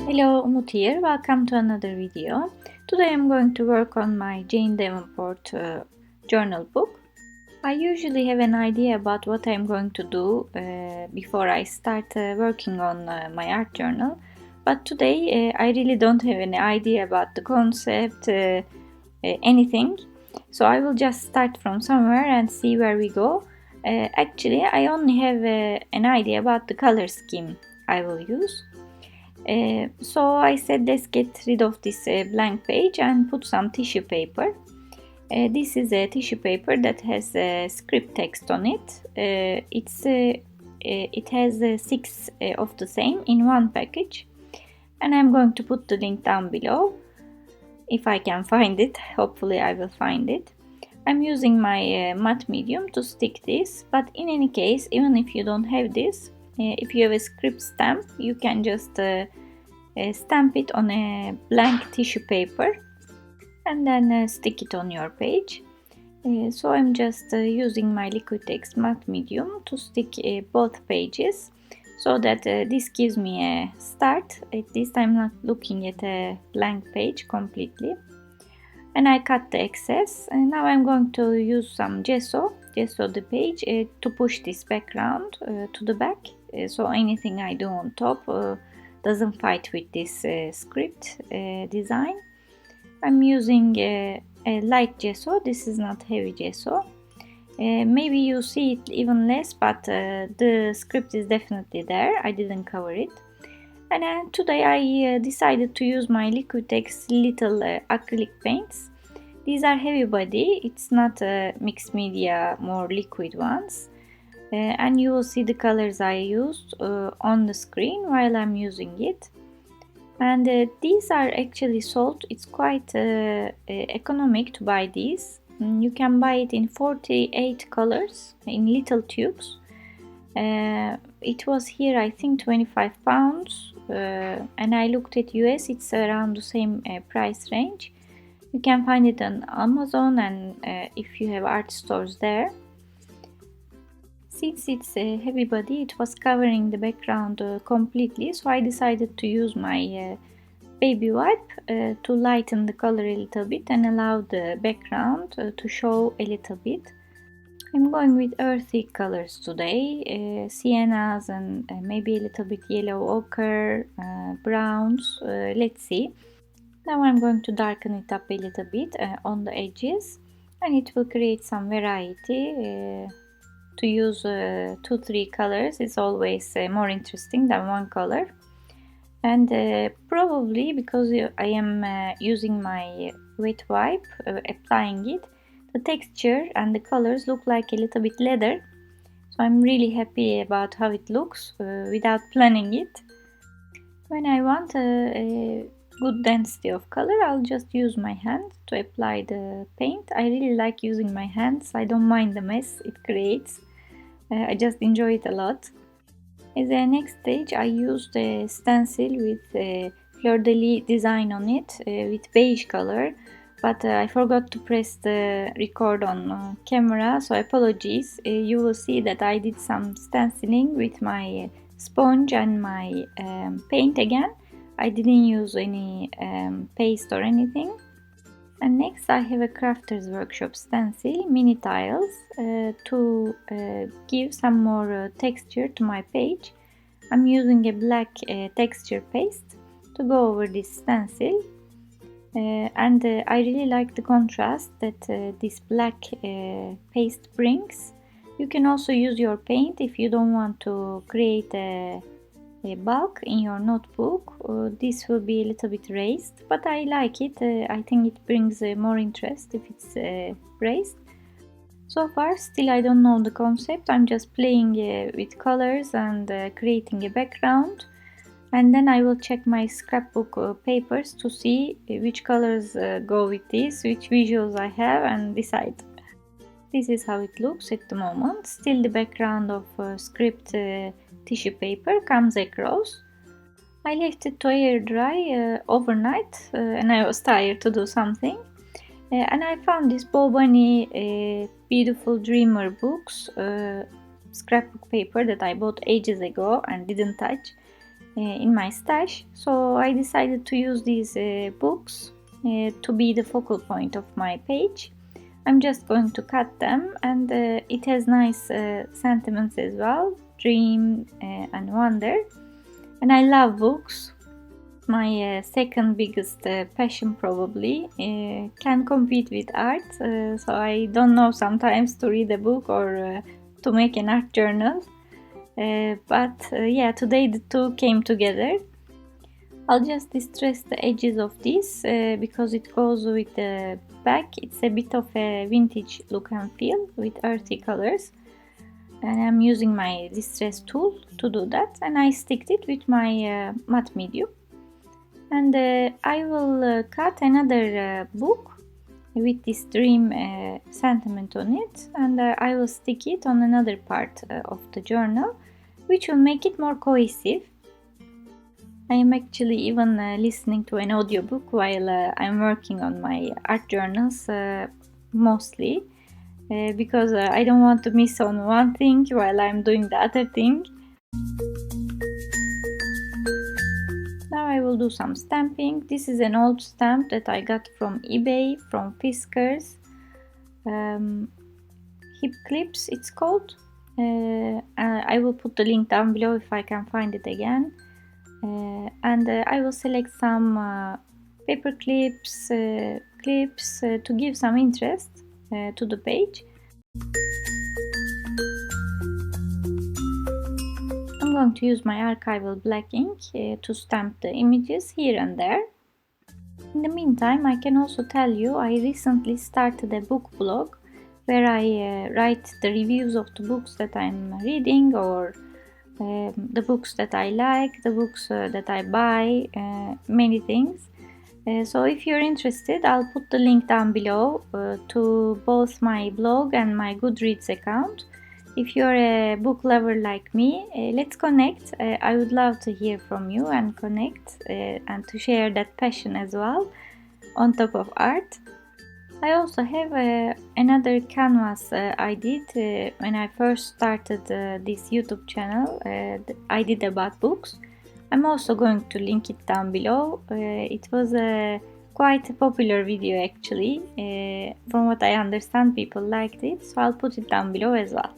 Hello, Umut here. Welcome to another video. Today I'm going to work on my Jane Davenport journal book. I usually have an idea about what I'm going to do before I start working on my art journal. But today I really don't have any idea about the concept, anything. So I will just start from somewhere and see where we go. Actually, I only have an idea about the color scheme I will use. So I said, let's get rid of this blank page and put some tissue paper. This is a tissue paper that has script text on it. It has 6 of the same in one package, and I'm going to put the link down below if I can find it. Hopefully I will find it. I'm using my matte medium to stick this, but in any case, even if you don't have this, if you have a script stamp, you can just stamp it on a blank tissue paper and then stick it on your page. So I'm just using my Liquitex matte medium to stick both pages, so that this gives me a start. At least I'm not looking at a blank page completely. And I cut the excess, and now I'm going to use some gesso the page to push this background to the back, so anything I do on top doesn't fight with this script design. I'm using a light gesso. This is not heavy gesso. Maybe you see it even less, but the script is definitely there. I didn't cover it. And today I decided to use my Liquitex little acrylic paints. These are heavy body. It's not mixed media, more liquid ones. And you will see the colors I used on the screen while I'm using it. And these are actually sold. It's quite economic to buy these. You can buy it in 48 colors in little tubes. It was here, I think, £25, and I looked at US. It's around the same price range. You can find it on Amazon, and if you have art stores there. Since it's a heavy body, it was covering the background completely, so I decided to use my baby wipe to lighten the color a little bit and allow the background to show a little bit. I'm going with earthy colors today, siennas and maybe a little bit yellow ochre, browns, let's see. Now I'm going to darken it up a little bit on the edges, and it will create some variety. To use 2-3 colors is always more interesting than one color. And probably because I am using my wet wipe, applying it, the texture and the colors look like a little bit leather. So I'm really happy about how it looks without planning it. When I want a good density of color, I'll just use my hand to apply the paint. I really like using my hands. I don't mind the mess it creates. I just enjoy it a lot. As a next stage, I used a stencil with a fleur-de-lis design on it with beige color, but I forgot to press the record on camera, so apologies. You will see that I did some stenciling with my sponge and my paint again. I didn't use any paste or anything. And next I have a Crafter's Workshop stencil, mini tiles, to give some more texture to my page. I'm using a black texture paste to go over this stencil. And I really like the contrast that this black paste brings. You can also use your paint if you don't want to create a bulk in your notebook. This will be a little bit raised, but I like it. I think it brings more interest if it's raised. So far still I don't know the concept. I'm just playing with colors and creating a background, and then I will check my scrapbook papers to see which colors go with this, which visuals I have, and decide. This is how it looks at the moment. Still the background of script tissue paper comes across. I left it to air dry overnight and I was tired to do something. And I found this BoBunny beautiful dreamer books. scrapbook paper that I bought ages ago and didn't touch in my stash. So I decided to use these books to be the focal point of my page. I'm just going to cut them, and it has nice sentiments as well, dream and wonder. And I love books. My second biggest passion probably. Can compete with art, so I don't know sometimes to read a book or to make an art journal. But yeah, today the two came together. I'll just distress the edges of this because it goes with the back. It's a bit of a vintage look and feel with earthy colors. And I'm using my distress tool to do that, and I sticked it with my matte medium. And I will cut another book with this dream sentiment on it, and I will stick it on another part of the journal, which will make it more cohesive. I am actually even listening to an audiobook while I'm working on my art journals, mostly because I don't want to miss on one thing while I'm doing the other thing. Now I will do some stamping. This is an old stamp that I got from eBay, from Fiskars. Hip clips it's called. I will put the link down below if I can find it again. And I will select some paper clips to give some interest to the page. I'm going to use my Archival black ink to stamp the images here and there. In the meantime, I can also tell you I recently started a book blog where I write the reviews of the books that I'm reading, or the books that I like, the books that I buy, many things. So if you're interested, I'll put the link down below to both my blog and my Goodreads account. If you're a book lover like me, let's connect. I would love to hear from you and connect and to share that passion as well on top of art. I also have another canvas I did when I first started this YouTube channel. I did about books. I'm also going to link it down below. It was quite a popular video actually. From what I understand, people liked it, so I'll put it down below as well.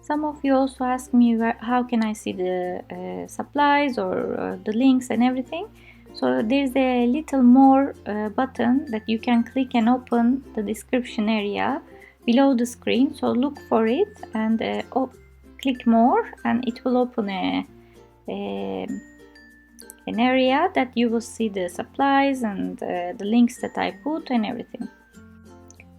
Some of you also ask me how can I see the supplies or the links and everything. So there's a little more button that you can click and open the description area below the screen. So look for it and click more, and it will open an area that you will see the supplies and the links that I put and everything.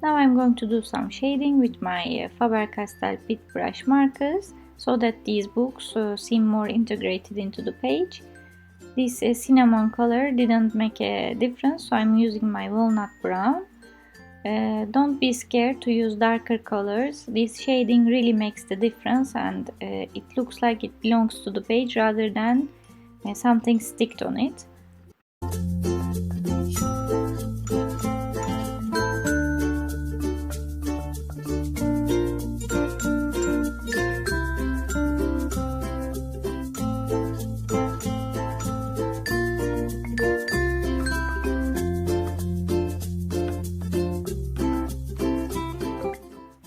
Now I'm going to do some shading with my Faber-Castell Pit brush markers so that these books seem more integrated into the page. This cinnamon color didn't make a difference, so I'm using my walnut brown. Don't be scared to use darker colors. This shading really makes the difference, and it looks like it belongs to the page rather than something sticked on it.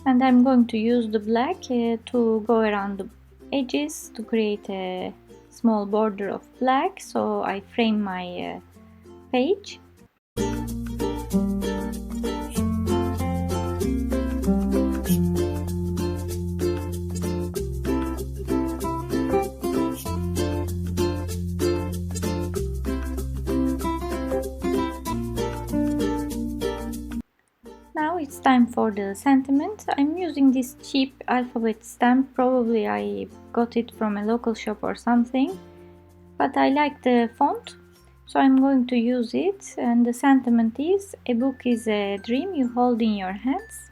And I'm going to use the black to go around the edges to create a small border of black, so I frame my page. Now it's time for the sentiment. I'm using this cheap alphabet stamp. Probably I got it from a local shop or something, but I like the font, so I'm going to use it. And the sentiment is: a book is a dream you hold in your hands.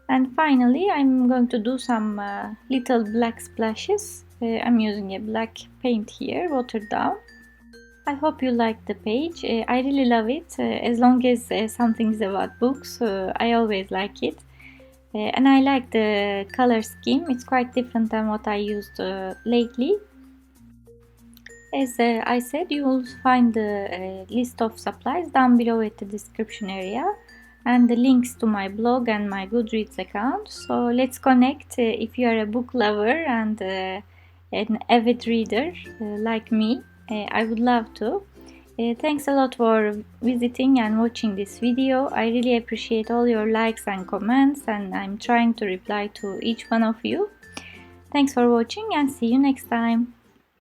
And finally I'm going to do some little black splashes. I'm using a black paint here, watered down. I hope you like the page. I really love it. As long as something is about books, I always like it. And I like the color scheme. It's quite different than what I used lately. As I said, you will find the list of supplies down below at the description area and the links to my blog and my Goodreads account. So let's connect if you are a book lover and an avid reader like me. I would love to. Thanks a lot for visiting and watching this video. I really appreciate all your likes and comments, and I'm trying to reply to each one of you. Thanks for watching and see you next time.